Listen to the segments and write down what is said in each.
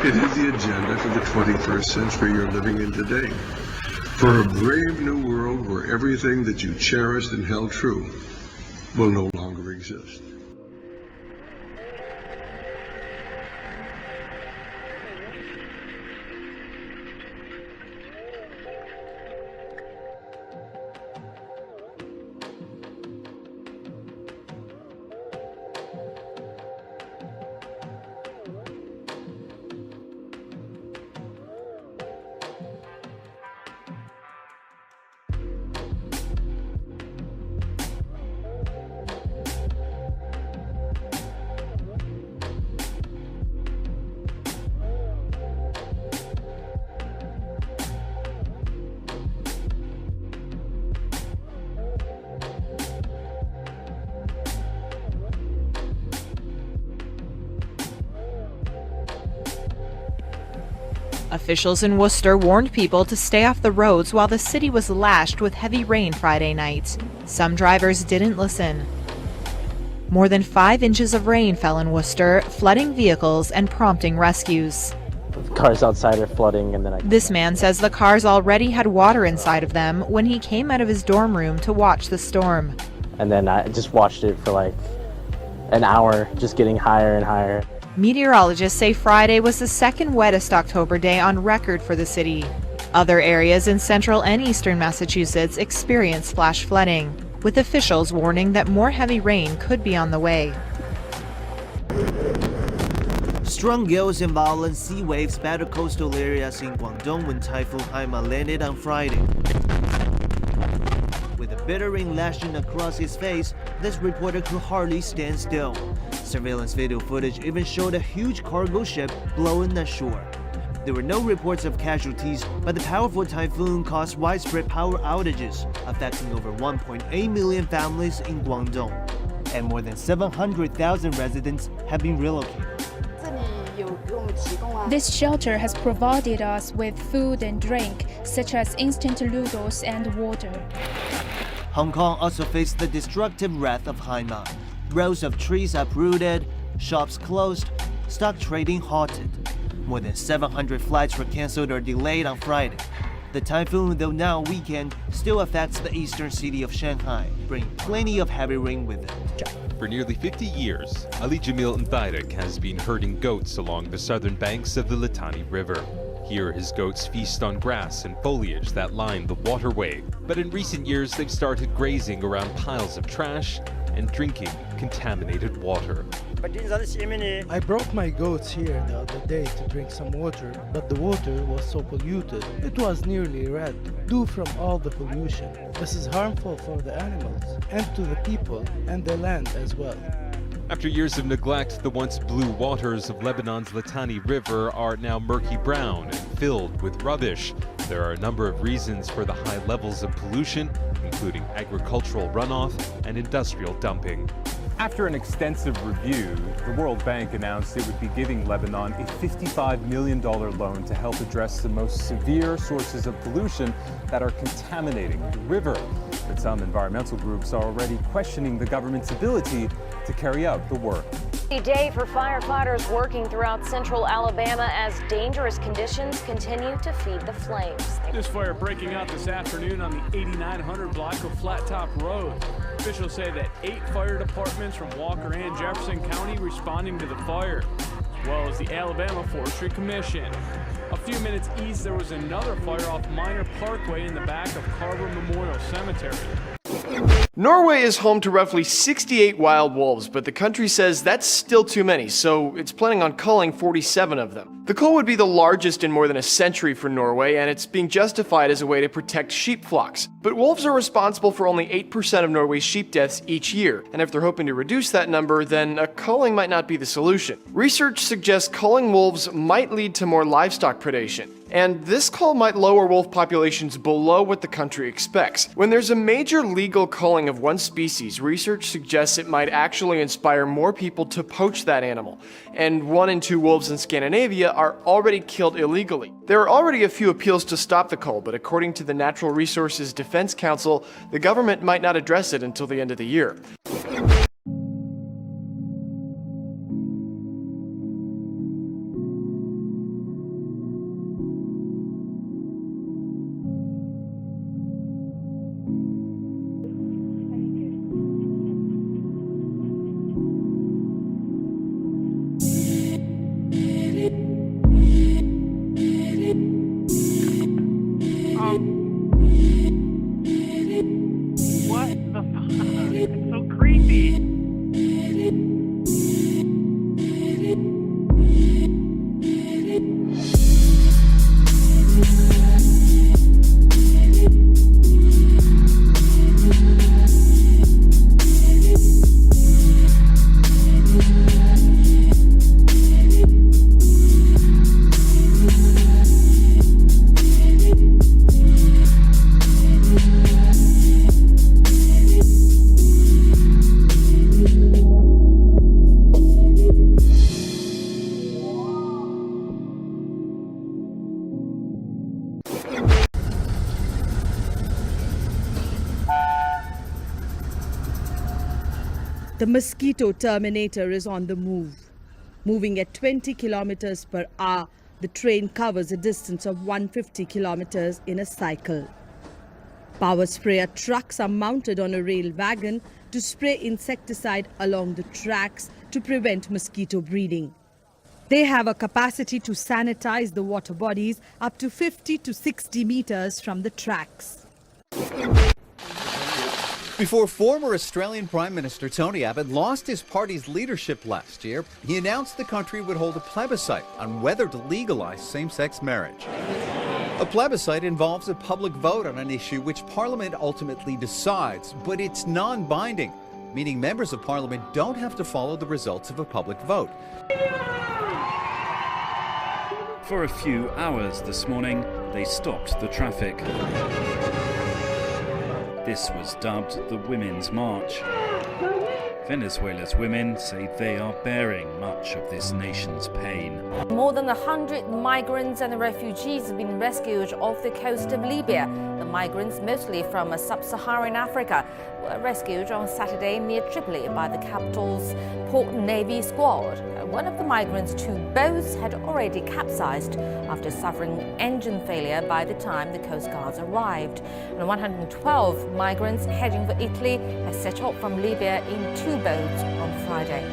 It is the agenda for the 21st century you're living in today. For a brave new world where everything that you cherished and held true will no longer exist. Officials in Worcester warned people to stay off the roads while the city was lashed with heavy rain Friday night. Some drivers didn't listen. More than 5 inches of rain fell in Worcester, flooding vehicles and prompting rescues. The cars outside are flooding, and then This man says the cars already had water inside of them when he came out of his dorm room to watch the storm. And then I just watched it for like an hour, just getting higher and higher. Meteorologists say Friday was the second wettest October day on record for the city. Other areas in central and eastern Massachusetts experienced flash flooding, with officials warning that more heavy rain could be on the way. Strong gales and violent sea waves battered coastal areas in Guangdong when Typhoon Haima landed on Friday. With the bitter rain lashing across his face, this reporter could hardly stand still. Surveillance video footage even showed a huge cargo ship blowing ashore. There were no reports of casualties, but the powerful typhoon caused widespread power outages, affecting over 1.8 million families in Guangdong. And more than 700,000 residents have been relocated. This shelter has provided us with food and drink, such as instant noodles and water. Hong Kong also faced the destructive wrath of Haima. Rows of trees uprooted, shops closed, stock trading halted. More than 700 flights were cancelled or delayed on Friday. The typhoon, though now weakened, still affects the eastern city of Shanghai, bringing plenty of heavy rain with it. For nearly 50 years, Ali Jamil Mbarak has been herding goats along the southern banks of the Litani River. Here, his goats feast on grass and foliage that line the waterway. But in recent years, they've started grazing around piles of trash and drinking contaminated water. I brought my goats here the other day to drink some water, but the water was so polluted. It was nearly red, due from all the pollution. This is harmful for the animals, and to the people, and the land as well. After years of neglect, the once blue waters of Lebanon's Litani River are now murky brown and filled with rubbish. There are a number of reasons for the high levels of pollution, including agricultural runoff and industrial dumping. After an extensive review, the World Bank announced it would be giving Lebanon a $55 million loan to help address the most severe sources of pollution that are contaminating the river. But some environmental groups are already questioning the government's ability to carry out the work. A day for firefighters working throughout central Alabama as dangerous conditions continue to feed the flames. This fire breaking out this afternoon on the 8900 block of Flat Top Road. Officials say that 8 fire departments from Walker and Jefferson County responding to the fire, as well as the Alabama Forestry Commission. A few minutes east, there was another fire off Minor Parkway in the back of Carver Memorial Cemetery. Norway is home to roughly 68 wild wolves, but the country says that's still too many, so it's planning on culling 47 of them. The cull would be the largest in more than a century for Norway, and it's being justified as a way to protect sheep flocks. But wolves are responsible for only 8% of Norway's sheep deaths each year, and if they're hoping to reduce that number, then a culling might not be the solution. Research suggests culling wolves might lead to more livestock predation. And this cull might lower wolf populations below what the country expects. When there's a major legal culling of one species, research suggests it might actually inspire more people to poach that animal. And 1 in 2 wolves in Scandinavia are already killed illegally. There are already a few appeals to stop the cull, but according to the Natural Resources Defense Council, the government might not address it until the end of the year. The mosquito terminator is on the move. Moving at 20 kilometers per hour, the train covers a distance of 150 kilometers in a cycle. Power sprayer trucks are mounted on a rail wagon to spray insecticide along the tracks to prevent mosquito breeding. They have a capacity to sanitize the water bodies up to 50 to 60 meters from the tracks. Before former Australian Prime Minister Tony Abbott lost his party's leadership last year, he announced the country would hold a plebiscite on whether to legalize same-sex marriage. A plebiscite involves a public vote on an issue which Parliament ultimately decides, but it's non-binding, meaning members of Parliament don't have to follow the results of a public vote. For a few hours this morning, they stopped the traffic. This was dubbed the Women's March. Venezuela's women say they are bearing much of this nation's pain. More than 100 migrants and refugees have been rescued off the coast of Libya. The migrants, mostly from sub-Saharan Africa, were rescued on Saturday near Tripoli by the capital's Port Navy squad. One of the migrants' two boats had already capsized after suffering engine failure by the time the Coast Guards arrived. And 112 migrants heading for Italy have set off from Libya in two boats on Friday.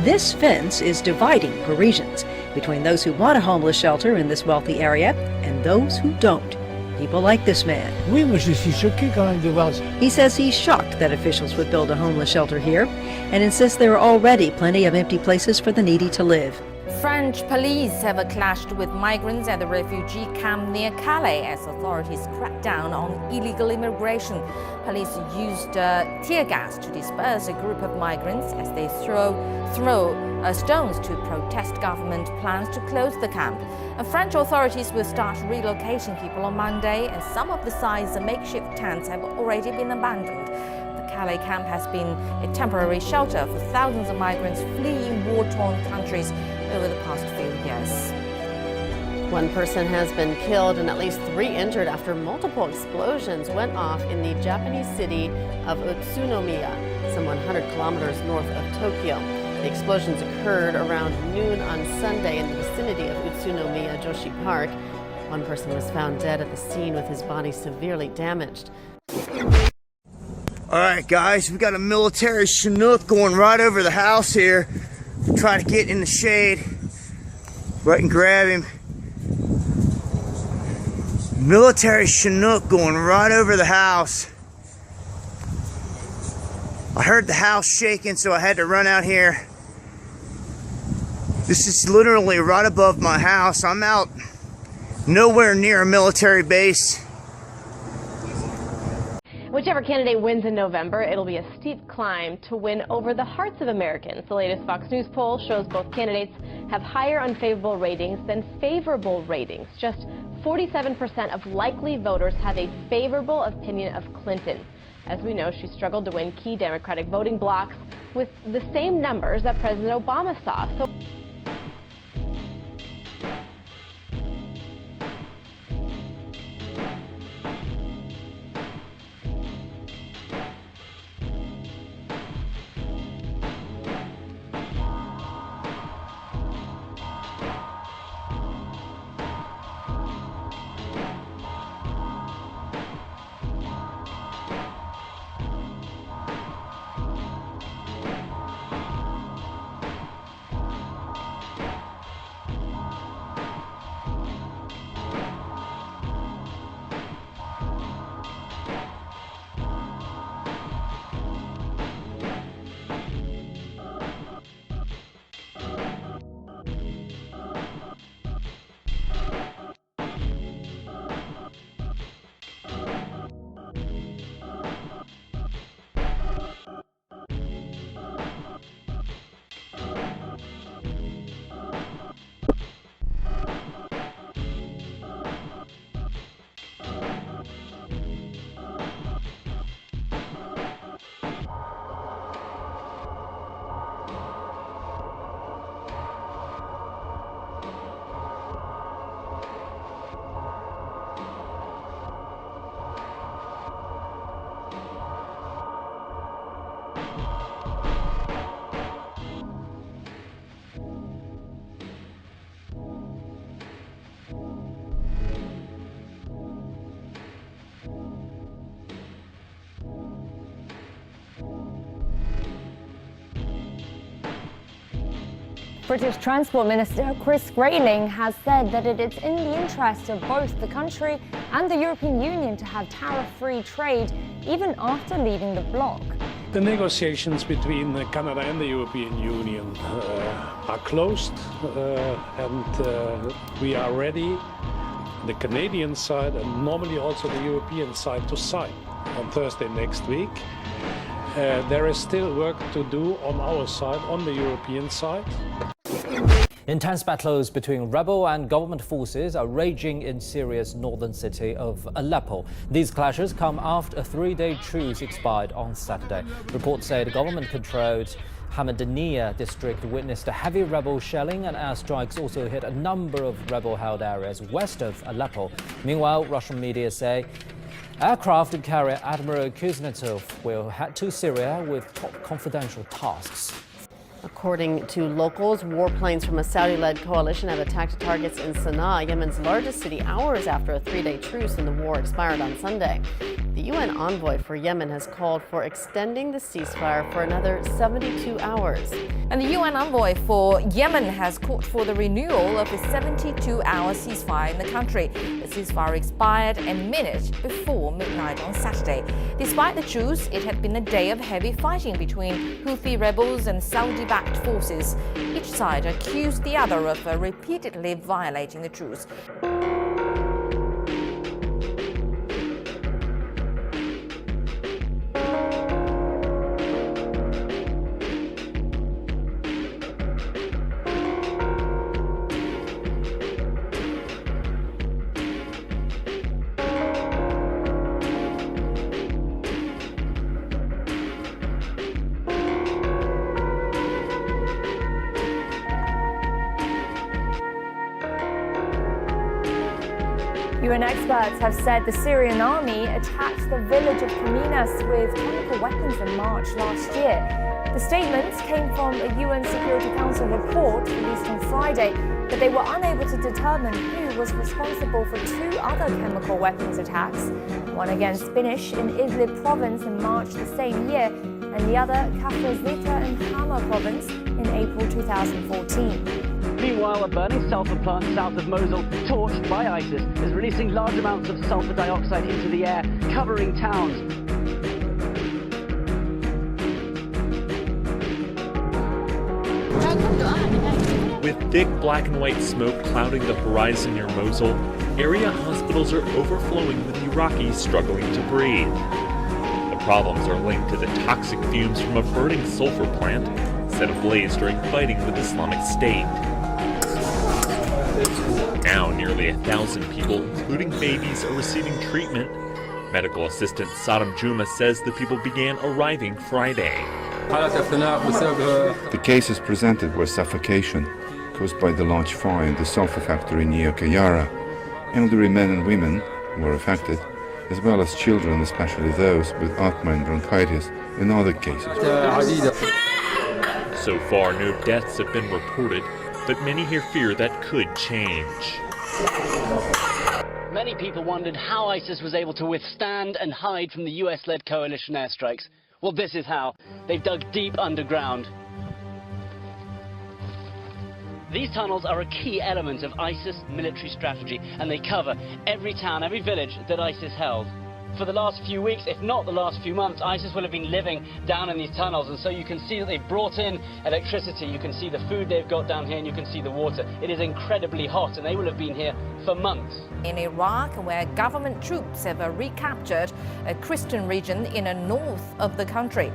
This fence is dividing Parisians between those who want a homeless shelter in this wealthy area and those who don't. People like this man. Oui, moi je suis choqué quand même de voir ça. He says he's shocked that officials would build a homeless shelter here and insists there are already plenty of empty places for the needy to live. French police have clashed with migrants at the refugee camp near Calais as authorities crack down on illegal immigration. Police used tear gas to disperse a group of migrants as they throw stones to protest government plans to close the camp. French authorities will start relocating people on Monday, and some of the site's makeshift tents have already been abandoned. The Calais camp has been a temporary shelter for thousands of migrants fleeing war-torn countries over the past few years. One person has been killed and at least 3 injured after multiple explosions went off in the Japanese city of Utsunomiya, some 100 kilometers north of Tokyo. The explosions occurred around noon on Sunday in the vicinity of Utsunomiya Joshi Park. One person was found dead at the scene with his body severely damaged. All right, guys, we got a military Chinook going right over the house here. Try to get in the shade, right and grab him. Military Chinook going right over the house. I heard the house shaking, so I had to run out here. This is literally right above my house. I'm out nowhere near a military base. Whichever candidate wins in November, it'll be a steep climb to win over the hearts of Americans. The latest Fox News poll shows both candidates have higher unfavorable ratings than favorable ratings. Just 47% of likely voters have a favorable opinion of Clinton. As we know, she struggled to win key Democratic voting blocks with the same numbers that President Obama saw. So British Transport Minister Chris Grayling has said that it is in the interest of both the country and the European Union to have tariff-free trade even after leaving the bloc. The negotiations between Canada and the European Union are closed and we are ready, the Canadian side and normally also the European side, to sign on Thursday next week. There is still work to do on our side, on the European side. Intense battles between rebel and government forces are raging in Syria's northern city of Aleppo. These clashes come after a three-day truce expired on Saturday. Reports say the government-controlled Hamadaniya district witnessed a heavy rebel shelling, and airstrikes also hit a number of rebel-held areas west of Aleppo. Meanwhile, Russian media say aircraft carrier Admiral Kuznetsov will head to Syria with top confidential tasks. According to locals, warplanes from a Saudi-led coalition have attacked targets in Sana'a, Yemen's largest city, hours after a three-day truce in the war expired on Sunday. The UN envoy for Yemen has called for extending the ceasefire for another 72 hours. And the UN envoy for Yemen has called for the renewal of a 72-hour ceasefire in the country. The ceasefire expired a minute before midnight on Saturday. Despite the truce, it had been a day of heavy fighting between Houthi rebels and Saudi-backed forces. Each side accused the other of repeatedly violating the truce. UN experts have said the Syrian army attacked the village of Kaminas with chemical weapons in March last year. The statements came from a UN Security Council report released on Friday, but they were unable to determine who was responsible for two other chemical weapons attacks, one against Spanish in Idlib province in March the same year, and the other Kafrazita in Hama province in April 2014. Meanwhile, a burning sulfur plant south of Mosul, torched by ISIS, is releasing large amounts of sulfur dioxide into the air, covering towns. With thick black and white smoke clouding the horizon near Mosul, area hospitals are overflowing with Iraqis struggling to breathe. The problems are linked to the toxic fumes from a burning sulfur plant set ablaze during fighting with Islamic State. Now nearly 1,000 people, including babies, are receiving treatment. Medical assistant Saddam Juma says the people began arriving Friday. The cases presented were suffocation caused by the large fire in the sulfur factory near Kayara. Elderly men and women were affected, as well as children, especially those with asthma and bronchitis, and other cases. So far, no deaths have been reported, but many here fear that could change. Many people wondered how ISIS was able to withstand and hide from the US-led coalition airstrikes. Well, this is how. They've dug deep underground. These tunnels are a key element of ISIS military strategy, and they cover every town, every village that ISIS held. For the last few weeks, if not the last few months, ISIS will have been living down in these tunnels, and so you can see that they've brought in electricity, you can see the food they've got down here, and you can see the water. It is incredibly hot, and they will have been here for months. In Iraq, where government troops have recaptured a Christian region in the north of the country,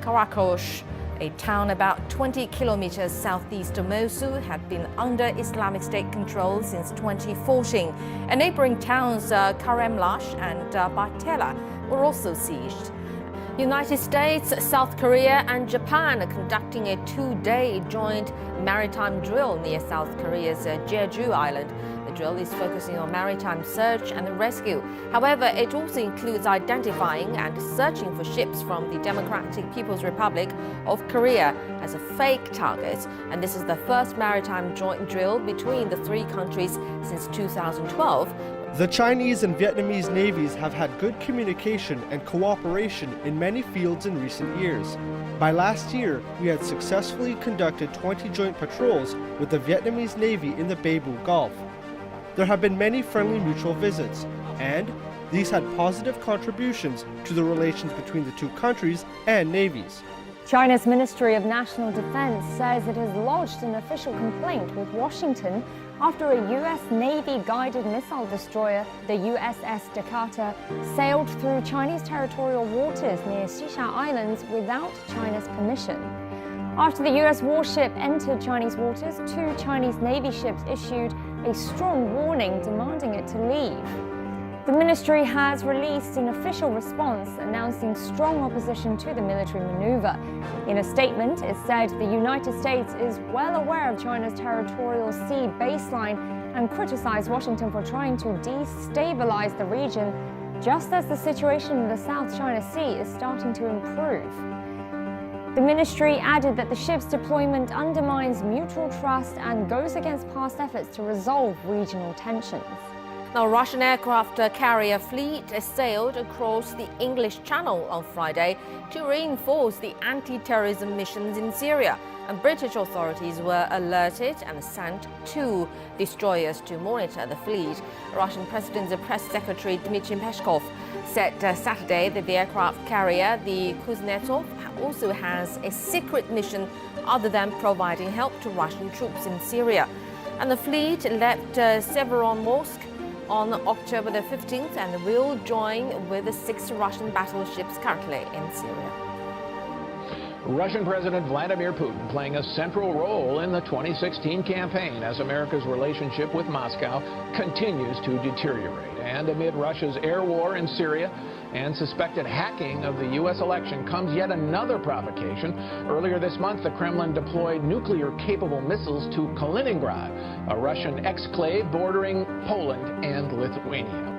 Karakosh, a town about 20 kilometers southeast of Mosul, had been under Islamic State control since 2014. And neighboring towns Karemlash and Bartella were also sieged. United States, South Korea and Japan are conducting a two-day joint maritime drill near South Korea's Jeju Island. The drill is focusing on maritime search and rescue. However, it also includes identifying and searching for ships from the Democratic People's Republic of Korea as a fake target. And this is the first maritime joint drill between the three countries since 2012. The Chinese and Vietnamese navies have had good communication and cooperation in many fields in recent years. By last year, we had successfully conducted 20 joint patrols with the Vietnamese Navy in the Beibu Gulf. There have been many friendly mutual visits, and these had positive contributions to the relations between the two countries and navies. China's Ministry of National Defense says it has lodged an official complaint with Washington after a U.S. Navy-guided missile destroyer, the USS Dakota, sailed through Chinese territorial waters near Xisha Islands without China's permission. After the U.S. warship entered Chinese waters, 2 Chinese Navy ships issued a strong warning demanding it to leave. The ministry has released an official response announcing strong opposition to the military maneuver. In a statement, it said the United States is well aware of China's territorial sea baseline and criticized Washington for trying to destabilize the region, just as the situation in the South China Sea is starting to improve. The ministry added that the ship's deployment undermines mutual trust and goes against past efforts to resolve regional tensions. Now, Russian aircraft carrier fleet sailed across the English Channel on Friday to reinforce the anti-terrorism missions in Syria. And British authorities were alerted and sent 2 destroyers to monitor the fleet. Russian President's press secretary Dmitry Peskov said Saturday that the aircraft carrier, the Kuznetsov, also has a secret mission other than providing help to Russian troops in Syria. And the fleet left Severodonetsk on October the 15th and will join with the 6 Russian battleships currently in Syria. Russian President Vladimir Putin playing a central role in the 2016 campaign as America's relationship with Moscow continues to deteriorate. And amid Russia's air war in Syria and suspected hacking of the U.S. election comes yet another provocation. Earlier this month, the Kremlin deployed nuclear-capable missiles to Kaliningrad, a Russian exclave bordering Poland and Lithuania.